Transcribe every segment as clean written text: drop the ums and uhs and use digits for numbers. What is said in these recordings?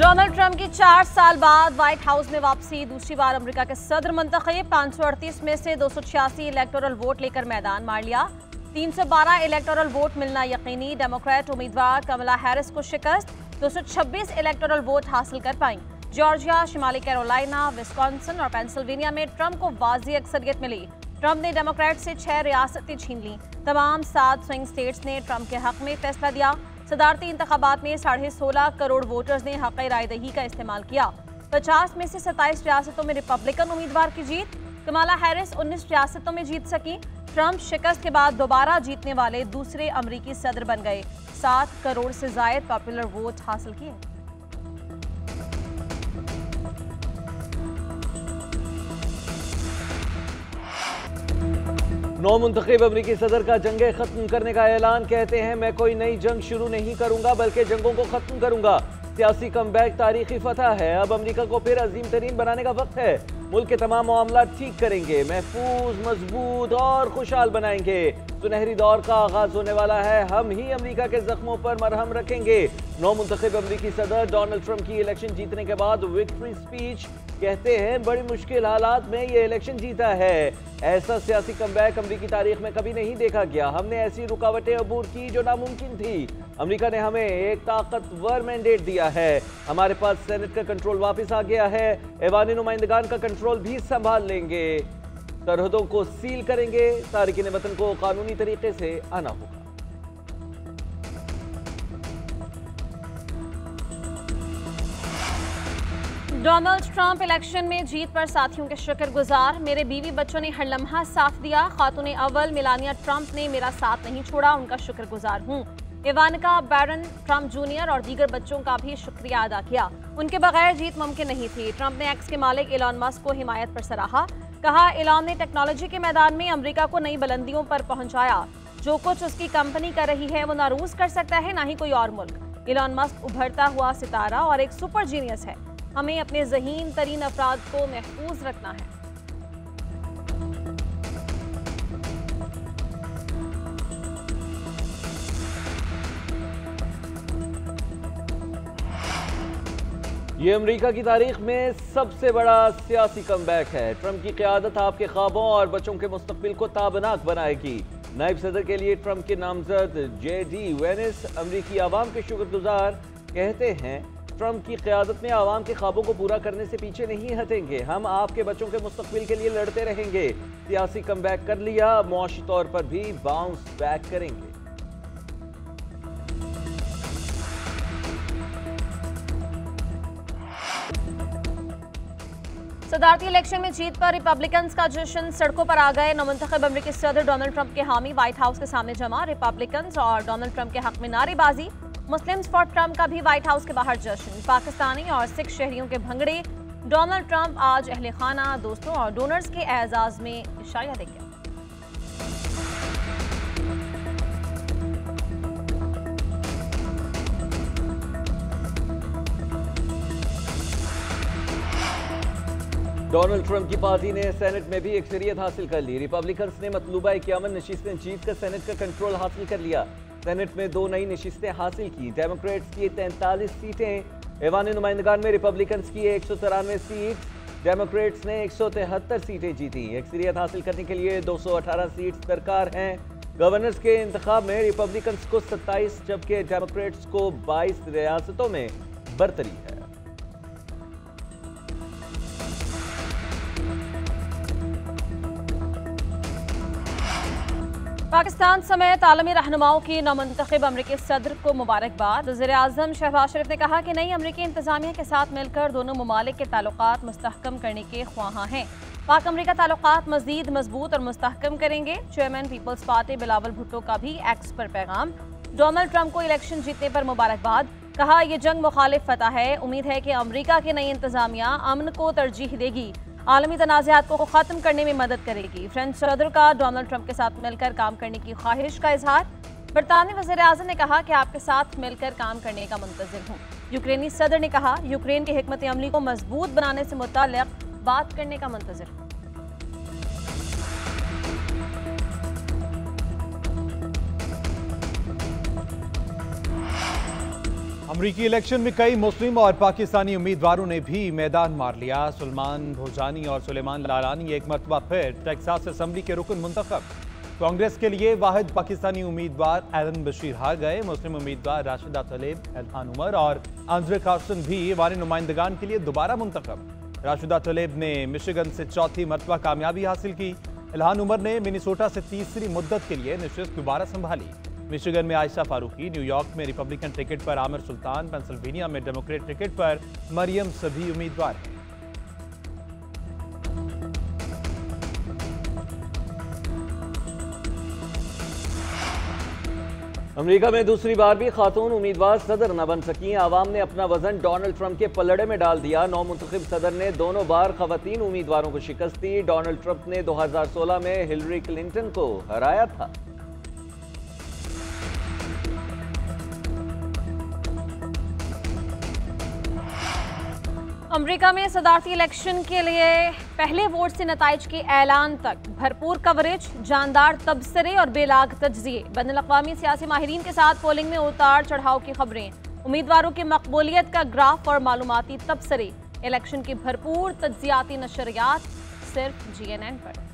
Donald Trump की 4 साल बाद व्हाइट हाउस में वापसी। दूसरी बार अमेरिका के सदर मुंतखब। 538 में से 286 इलेक्टोरल वोट लेकर मैदान मार लिया। 312 इलेक्टोरल वोट मिलना यकीनी। डेमोक्रेट उम्मीदवार कमला हैरिस को शिकस्त। 226 इलेक्टोरल वोट हासिल कर पाई। जॉर्जिया, शिमाली कैरोलिना, विस्कॉन्सिन और पेंसिल्वेनिया में ट्रंप को वाज़ी अक्सरियत मिली। ट्रंप ने डेमोक्रेट से 6 रियासतें छीन ली। तमाम 7 स्विंग स्टेट्स ने ट्रंप के हक में फैसला दिया। सदारती इंतखाबात में 16.5 करोड़ वोटर्स ने हक़ रायदही का इस्तेमाल किया। 50 में से 27 रियासतों में रिपब्लिकन उम्मीदवार की जीत। कमला हैरिस 19 रियासतों में जीत सकी। ट्रंप शिकस्त के बाद दोबारा जीतने वाले दूसरे अमरीकी सदर बन गए। 7 करोड़ से जायद पॉपुलर वोट हासिल किए। नौ मुंतखब अमरीकी सदर का जंगे खत्म करने का ऐलान। कहते हैं मैं कोई नई जंग शुरू नहीं करूंगा बल्कि जंगों को खत्म करूंगा। सियासी कमबैक तारीखी फतह है। अब अमरीका को फिर अजीम तरीन बनाने का वक्त है। मुल्क के तमाम मामला ठीक करेंगे, महफूज, मजबूत और खुशहाल बनाएंगे। सुनहरी दौर का आगाज होने वाला है। हम ही अमरीका के जख्मों पर मरहम रखेंगे। नौ मुंतखब अमरीकी सदर डोनाल्ड ट्रंप की इलेक्शन जीतने के बाद विक्ट्री स्पीच। कहते हैं बड़ी मुश्किल हालात में ये इलेक्शन जीता है। ऐसा सियासी कमबैक अमरीकी तारीख में कभी नहीं देखा गया। हमने ऐसी रुकावटें अबूर की जो नामुमकिन थी। अमरीका ने हमें एक ताकतवर मैंडेट दिया है। हमारे पास सेनेट का कंट्रोल वापस आ गया है। ऐवान नुमाइंदगान का कंट्रोल भी संभाल लेंगे। सरहदों को सील करेंगे। तारिकीन वतन को कानूनी तरीके से आना होगा। डोनाल्ड ट्रंप इलेक्शन में जीत पर साथियों के शुक्रगुजार। मेरे बीवी बच्चों ने हर लम्हा साथ दिया। खातून अव्वल मेलानिया ट्रंप ने मेरा साथ नहीं छोड़ा, उनका शुक्रगुजार हूँ। इवानका, बैरन ट्रंप जूनियर और दीगर बच्चों का भी शुक्रिया अदा किया। उनके बगैर जीत मुमकिन नहीं थी। ट्रंप ने एक्स के मालिक इलॉन मस्क को हिमायत पर सराहा। कहा इलॉन ने टेक्नोलॉजी के मैदान में अमेरिका को नई बुलंदियों पर पहुंचाया। जो कुछ उसकी कंपनी कर रही है वो ना रूस कर सकता है ना ही कोई और मुल्क। इलॉन मस्क उभरता हुआ सितारा और एक सुपर जीनियस है। हमें अपने ज़हीन तरीन अफराद को महफूज रखना है। ये अमेरिका की तारीख में सबसे बड़ा सियासी कमबैक है। ट्रंप की क़यादत आपके ख्वाबों और बच्चों के मुस्तकबिल को ताबनाक बनाएगी। नायब सदर के लिए ट्रंप के नामजद JD Vance अमरीकी आवाम के शुक्रगुजार। कहते हैं ट्रंप की क़यादत में आवाम के ख्वाबों को पूरा करने से पीछे नहीं हटेंगे। हम आपके बच्चों के मुस्तकबिल के लिए लड़ते रहेंगे। सियासी कमबैक कर लिया, मुआशी तौर पर भी बाउंस बैक करेंगे। सदारती इलेक्शन में जीत पर रिपब्लिकन्स का जश्न। सड़कों पर आ गए नौमुंतखब अमरीकी सदर डोनाल्ड ट्रंप के हामी। व्हाइट हाउस के सामने जमा रिपब्लिकन्स और डोनाल्ड ट्रंप के हक में नारेबाजी। मुस्लिम्स फॉर ट्रंप का भी व्हाइट हाउस के बाहर जश्न। पाकिस्तानी और सिख शहरियों के भंगड़े। डोनाल्ड ट्रंप आज अहले खाना, दोस्तों और डोनर्स के एजाज में इशाया देंगे। डोनाल्ड ट्रंप की पार्टी ने सेनेट में भी अक्सरियत हासिल कर ली। रिपब्लिकन्स ने मतलूबा 51 नशिस्तें जीतकर सेनेट का कंट्रोल हासिल कर लिया। सेनेट में 2 नई नशिस्तें हासिल की। डेमोक्रेट्स की 43 सीटें। ऐवान नुमाइंदगान में रिपब्लिकन्स की 193 सीट। डेमोक्रेट्स ने 173 सीटें जीती। अक्सरियत हासिल करने के लिए 218 सीट दरकार हैं। गवर्नर्स के इंतखाब में रिपब्लिकन्स को 27 जबकि डेमोक्रेट्स को 22 रियासतों में बरतरी है। पाकिस्तान समेत आलमी रहनुमाओं की नौमुंतखब अमरीकी सदर को मुबारकबाद। वज़ीर-ए-आज़म शहबाज शरीफ ने कहा कि नई अमरीकी इंतजामिया के साथ मिलकर दोनों ममालिक के ताल्लुकात मुस्तहकम करने के ख्वाहां हैं। पाक अमरीका ताल्लुकात मज़ीद मजबूत और मुस्तहकम करेंगे। चेयरमैन पीपल्स पार्टी बिलावल भुट्टो का भी एक्स पर पैगाम। डोनाल्ड ट्रंप को इलेक्शन जीतने पर मुबारकबाद। कहा यह जंग मुखालिफ फतह है। उम्मीद है कि अमरीका की नई इंतजामिया अमन को तरजीह देगी, आलमी तनाज़ात को ख़त्म करने में मदद करेगी। फ्रेंच सदर का डोनाल्ड ट्रंप के साथ मिलकर काम करने की ख्वाहिश का इजहार। बरतानवी वज़ीर-ए-आज़म ने कहा कि आपके साथ मिलकर काम करने का मुंतज़िर हूँ। यूक्रेनी सदर ने कहा यूक्रेन की हिकमत अमली को मजबूत बनाने से मुताल्लिक़ बात करने का मुंतज़िर हूँ। अमरीकी इलेक्शन में कई मुस्लिम और पाकिस्तानी उम्मीदवारों ने भी मैदान मार लिया। सुलेमान भोजानी और सुलेमान लालानी एक मरतबा फिर टेक्सास असेंबली के रुकन मुंतखब। कांग्रेस के लिए वाहिद पाकिस्तानी उम्मीदवार एलन बशीर हार गए। मुस्लिम उम्मीदवार राशिदा तलेब, इल्हान उमर और आंद्रे कार्सन भी वाले नुमाइंदगान के लिए दोबारा मुंतखब। राशिदा तलेब ने मिशिगन से चौथी मरतबा कामयाबी हासिल की। इल्हान उमर ने मिनेसोटा से तीसरी मुद्दत के लिए नशिस्त दोबारा संभाली। मिशिगन में आयशा फारूकी, न्यूयॉर्क में रिपब्लिकन टिकट पर आमिर सुल्तान, पेंसिल्वेनिया में डेमोक्रेट टिकट पर मरियम सभी उम्मीदवार हैं। अमेरिका में दूसरी बार भी खातून उम्मीदवार सदर न बन सकी। आवाम ने अपना वजन डोनाल्ड ट्रंप के पलड़े में डाल दिया। नौमुंतखब सदर ने दोनों बार खवातीन उम्मीदवारों को शिकस्त दी। डोनाल्ड ट्रंप ने 2016 में हिलरी क्लिंटन को हराया था। अमेरिका में सदारती इलेक्शन के लिए पहले वोट से नताइज के ऐलान तक भरपूर कवरेज, जानदार तबसरे और बेलाग तज्जिए। बैनुल-अक़वामी सियासी माहिरीन के साथ पोलिंग में उतार चढ़ाव की खबरें, उम्मीदवारों की मकबूलियत का ग्राफ और मालूमाती तबसरे। इलेक्शन की भरपूर तज्जियाती नशरियात सिर्फ GNN पर।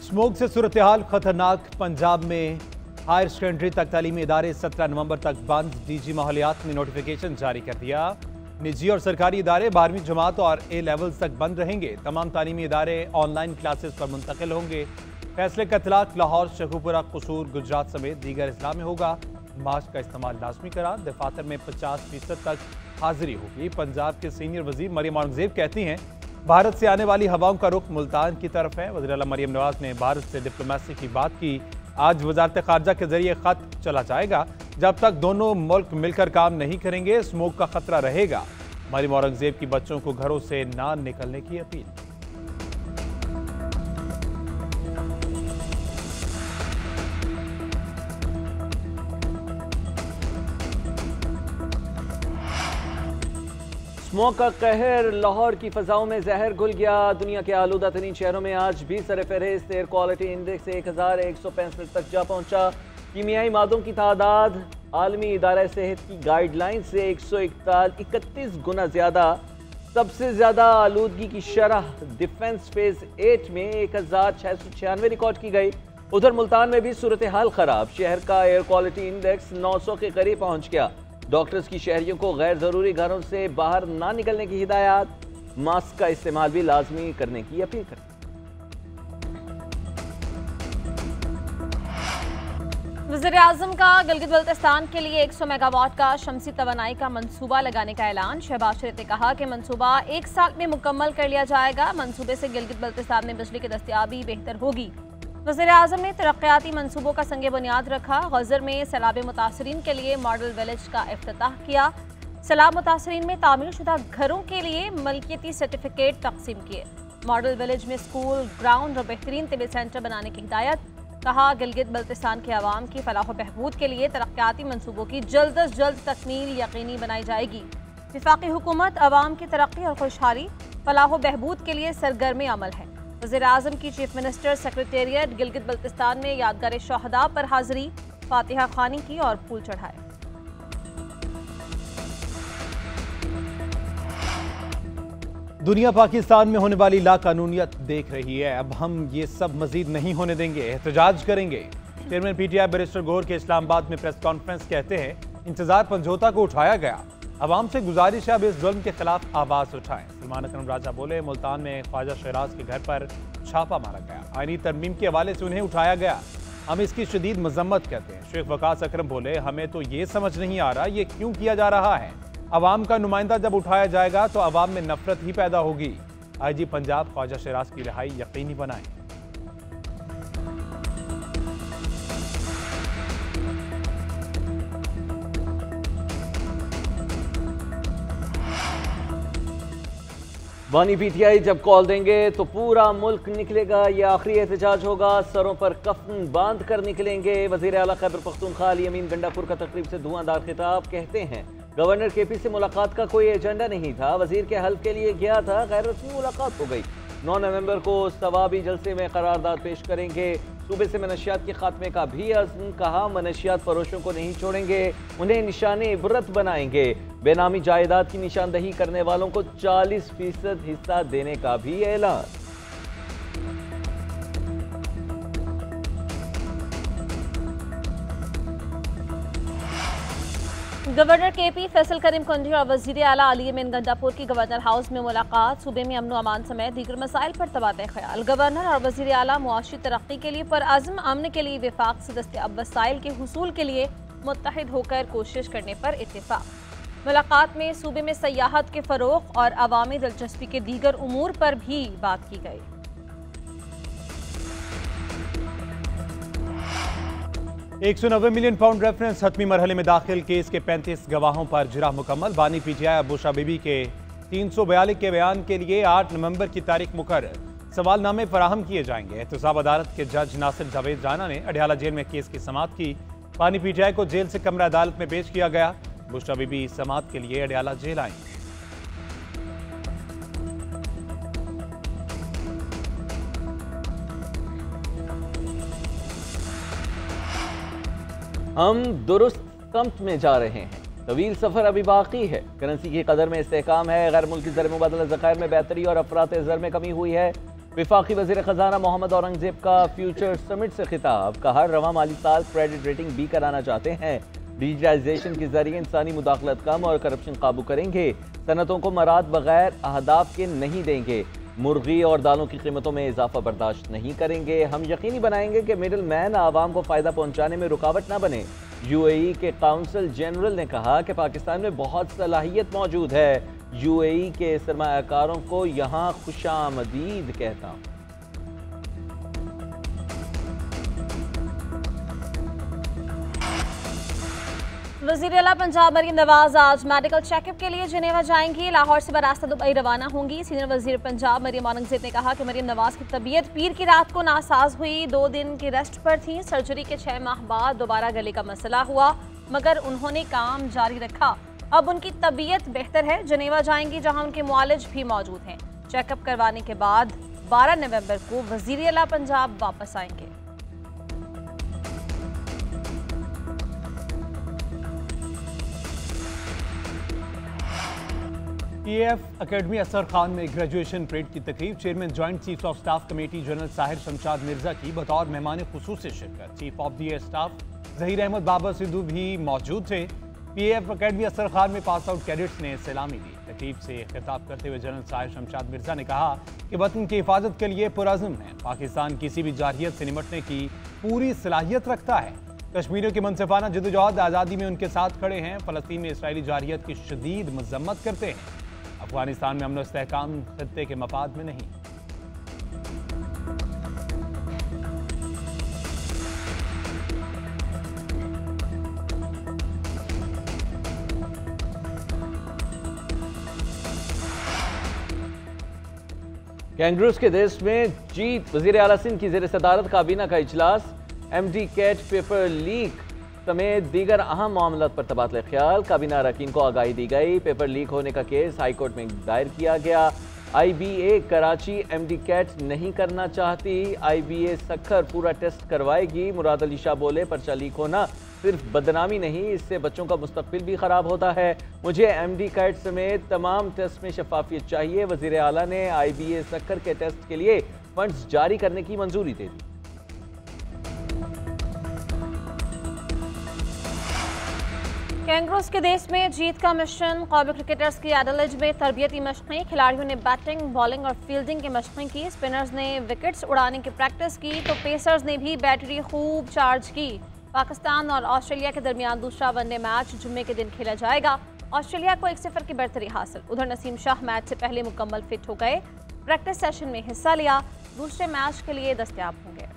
स्मोक से सूरत हाल खतरनाक। पंजाब में हायर सेकेंडरी तक तालीमी इदारे 17 नवंबर तक बंद। DG माहौलियात ने नोटिफिकेशन जारी कर दिया। निजी और सरकारी इदारे 12वीं जमात और A लेवल्स तक बंद रहेंगे। तमाम तालीमी इदारे ऑनलाइन क्लासेस पर मुंतकिल होंगे। फैसले का इतलाक लाहौर, शेखुपुरा, कसूर, गुजरात समेत दीगर अजला में होगा। मास्क का इस्तेमाल लाजमी करार। दफातर में 50% तक हाजिरी होगी। पंजाब के सीनियर वजीर मरियम औरंगजेब कहती हैं भारत से आने वाली हवाओं का रुख मुल्तान की तरफ है। वज़ीर आला मरियम नवाज ने भारत से डिप्लोमेसी की बात की। आज वजारत खारजा के जरिए खत चला जाएगा। जब तक दोनों मुल्क मिलकर काम नहीं करेंगे स्मोक का खतरा रहेगा। मरियम औरंगजेब की बच्चों को घरों से ना निकलने की अपील। स्मोक का कहर, लाहौर की फजाओं में जहर घुल गया। दुनिया के आलूदा तरीन शहरों में आज भी सरफहरिस्त एयर क्वालिटी इंडेक्स 1165 तक जा पहुंचा। कीमियाई मादों की तादाद आलमी इदारा सेहत की गाइडलाइन से 131 गुना ज्यादा। सबसे ज्यादा आलूदगी की शरह डिफेंस फेज 8 में 1696 रिकॉर्ड की गई। उधर मुल्तान में भी सूरत हाल खराब। शहर का एयर क्वालिटी इंडेक्स 900 के करीब पहुंच गया। डॉक्टर्स की शहरियों को गैर जरूरी घरों से बाहर ना निकलने की हिदायत। मास्क का इस्तेमाल भी लाजमी करने की अपील करें। वज़ीर-ए-आज़म का गिलगित बल्तिस्तान के लिए 100 मेगावाट का शमसी तवानाई का मंसूबा लगाने का ऐलान। शहबाज शरीफ ने कहा कि मंसूबा 1 साल में मुकम्मल कर लिया जाएगा। मंसूबे से गिलगित बल्तिस्तान में बिजली की दस्तयाबी बेहतर होगी। वज़ीर-ए-आज़म ने तरक्याती मंसूबों का संगे बुनियाद रखा। गज़र में सैलाब मुतासरीन के लिए मॉडल विलेज का इफ्तिताह किया। सैलाब मुतासरीन में तामीर शुदा घरों के लिए मलकियती सर्टिफिकेट तकसीम किए। मॉडल विलेज में स्कूल, ग्राउंड और बेहतरीन तिबी सेंटर बनाने की हिदायत। कहा गिलगित बल्तिस्तान के अवाम की फलाह व बहबूद के लिए तरक्याती मंसूबों की जल्द अज जल्द तकमील यकीनी बनाई जाएगी। वफाकी हुकूमत अवाम की तरक्की और खुशहाली, फलाह व बहबूद के लिए सरगर्म अमल है। वज़ीर-ए-आज़म की chief minister secretariat Gilgit Baltistan में यादगार शहदा पर हाजिरी, फातिहा खानी की और फूल चढ़ाए। दुनिया पाकिस्तान में होने वाली लाकानूनियत देख रही है। अब हम ये सब मजीद नहीं होने देंगे, एहतजाज करेंगे। चेयरमैन PTI बैरिस्टर गौहर के इस्लामाबाद में प्रेस कॉन्फ्रेंस कहते हैं इंतजार समझौता को उठाया गया। अवाम से गुजारिश है अब इस जुल्म के खिलाफ आवाज उठाएं। सलमान अकरम राजा बोले मुल्तान में ख्वाजा शहराज के घर पर छापा मारा गया। आईनी तरमीम के हवाले से उन्हें उठाया गया। हम इसकी शदीद मजम्मत करते हैं। शेख वकास अकरम बोले हमें तो ये समझ नहीं आ रहा ये क्यों किया जा रहा है। अवाम का नुमाइंदा जब उठाया जाएगा तो अवाम में नफरत ही पैदा होगी। IG पंजाब ख्वाजा शहराज की रिहाई यकीनी बनाएं। बानी PTI जब कॉल देंगे तो पूरा मुल्क निकलेगा। यह आखिरी एहतजाज होगा। सरों पर कफन बांध कर निकलेंगे। वज़ीर आला खैबर पख्तूनख्वा अली अमीन गंडापुर का तकरीब से धुआंधार खिताब। कहते हैं गवर्नर KP से मुलाकात का कोई एजेंडा नहीं था। वजीर के हल्फ के लिए गया था, गैर रस्मी मुलाकात हो गई। 9 नवंबर को सवाबी जलसे में करारदाद पेश करेंगे। सूबे से मनशियात के खात्मे का भी अज़्म, कहा मनशियात फरोशों को नहीं छोड़ेंगे, उन्हें निशाने इबरत बनाएंगे। बेनामी जायदाद की निशानदही करने वालों को 40% हिस्सा देने का भी ऐलान। गवर्नर केपी फैसल करीम कुंजी और वजीर आला अली अमीन गंडापुर की गवर्नर हाउस में मुलाकात। सूबे में अमन अमान समेत दीगर मसाइल पर तबादला ख्याल। गवर्नर और वजीर आला मुआशी तरक्की के लिए पुरअज़्म, अमन के लिए विफाक से दस्तयाब वसाइल के हुसूल के लिए मुत्तहिद होकर कोशिश करने पर इत्तेफाक। मुलाकात में सूबे में सयाहत के फ़रोग़ और अवामी दिलचस्पी के दीगर उमूर पर भी बात की गई। 190 मिलियन पाउंड रेफरेंस हतमी मरहले में दाखिल। केस के 35 गवाहों पर जिरा मुकम्मल। बानी पीटीआई अबूशा बीबी के 342 के बयान के लिए 8 नवंबर की तारीख मुकर्रर। सवालनामे फराहम किए जाएंगे। एहतसाब अदालत के जज नासिर जावेद राना ने अडियाला जेल में केस की समाअत की। बानी पीटीआई को जेल से कमरा अदालत में पेश किया गया। अबूशा बीबी समाअत के लिए अडियाला जेल आई। हम दुरुस्त सम्त में जा रहे हैं, तवील सफर अभी बाकी है। करेंसी की कदर में इस्तेहकाम है। गैर मुल्की ज़र मुबादला ज़खायर में बेहतरी और अफरात ज़र में कमी हुई है। विफाकी वज़ीर ख़जाना मोहम्मद औरंगज़ेब का फ्यूचर समिट से खिताब। कहा, रवां माली साल क्रेडिट रेटिंग बी कराना चाहते हैं। डिजिटाइजेशन के जरिए इंसानी मुदाखलत कम और करप्शन काबू करेंगे। सनतों को मराद बगैर अहदाफ के नहीं देंगे। मुर्गी और दालों की कीमतों में इजाफा बर्दाश्त नहीं करेंगे। हम यकीनी बनाएंगे कि मिडिल मैन आवाम को फ़ायदा पहुंचाने में रुकावट ना बने। यूएई के काउंसिल जनरल ने कहा कि पाकिस्तान में बहुत सलाहियत मौजूद है। यूएई के सरमायाकारों को यहाँ खुशामदीद कहता हूँ। वज़ीर आला पंजाब मरीम नवाज आज मेडिकल चेकअप के लिए जिनेवा जाएंगी। लाहौर से बरास्ता दुबई रवाना होंगी। सीनियर वज़ीर पंजाब मरीम औरंगज़ेब ने कहा कि मरीम नवाज की तबीयत पीर की रात को नासाज हुई। 2 दिन की रेस्ट पर थी। सर्जरी के 6 माह बाद दोबारा गले का मसला हुआ, मगर उन्होंने काम जारी रखा। अब उनकी तबीयत बेहतर है। जिनेवा जाएंगी, जहाँ उनके मुआलिज भी मौजूद हैं। चेकअप करवाने के बाद 12 नवंबर को वज़ीर आला पंजाब वापस आएंगे। पीएफ अकेडमी असर खान में ग्रेजुएशन परेड की तकरीब। Chairman joint chief of staff committee general Sahir Shamshad Mirza की बतौर मेहमान खुसूसी शिरकत। Chief of the staff Zaheer Ahmed Babar Sidhu भी मौजूद थे। पीएफ अकेडमी असर खान में पास आउट कैडेट्स ने सलामी दी। तकरीब से खिताब करते हुए जनरल साहिर शमशाद मिर्जा ने कहा कि वतन की हिफाजत के लिए पुरअज़्म है। पाकिस्तान किसी भी जारहियत से निपटने की पूरी सलाहियत रखता है। कश्मीरियों की मनसफाना जदोजहद आज़ादी में उनके साथ खड़े हैं। फ़लस्तीन में इसराइली जारहियत की शदीद मजम्मत करते हैं। अफगानिस्तान में अमन और इस्तेहकाम खत्ते के मफाद में नहीं। कैंगरूज के देश में जीत। वज़ीर आला सिंध की ज़ेर सदारत काबीना का इजलास। MD कैट पेपर लीक समेत दीगर अहम मामलों पर तबादला ख्याल। काबीना अरकान को आगाही दी गई। पेपर लीक होने का केस हाई कोर्ट में दायर किया गया। IBA कराची MD कैट नहीं करना चाहती। IBA सक्खर पूरा टेस्ट करवाएगी। मुराद अली शाह बोले, पर्चा लीक होना सिर्फ बदनामी नहीं, इससे बच्चों का मुस्तकबिल भी खराब होता है। मुझे MD कैट समेत तमाम टेस्ट में शफाफियत चाहिए। वज़ीर आला ने IBA सक्खर के टेस्ट के लिए फंड्स जारी करने की मंजूरी दे दी। कैंगरूज के देश में जीत का मिशन। कौमी क्रिकेटर्स की एडिलेड में तरबियती मशक़ें। खिलाड़ियों ने बैटिंग, बॉलिंग और फील्डिंग की मशक़ें की। स्पिनर्स ने विकेट्स उड़ाने की प्रैक्टिस की तो पेसर्स ने भी बैटरी खूब चार्ज की। पाकिस्तान और ऑस्ट्रेलिया के दरमियान दूसरा वनडे मैच जुम्मे के दिन खेला जाएगा। ऑस्ट्रेलिया को 1-0 की बढ़तरी हासिल। उधर नसीम शाह मैच से पहले मुकम्मल फिट हो गए। प्रैक्टिस सेशन में हिस्सा लिया। दूसरे मैच के लिए दस्तयाब होंगे।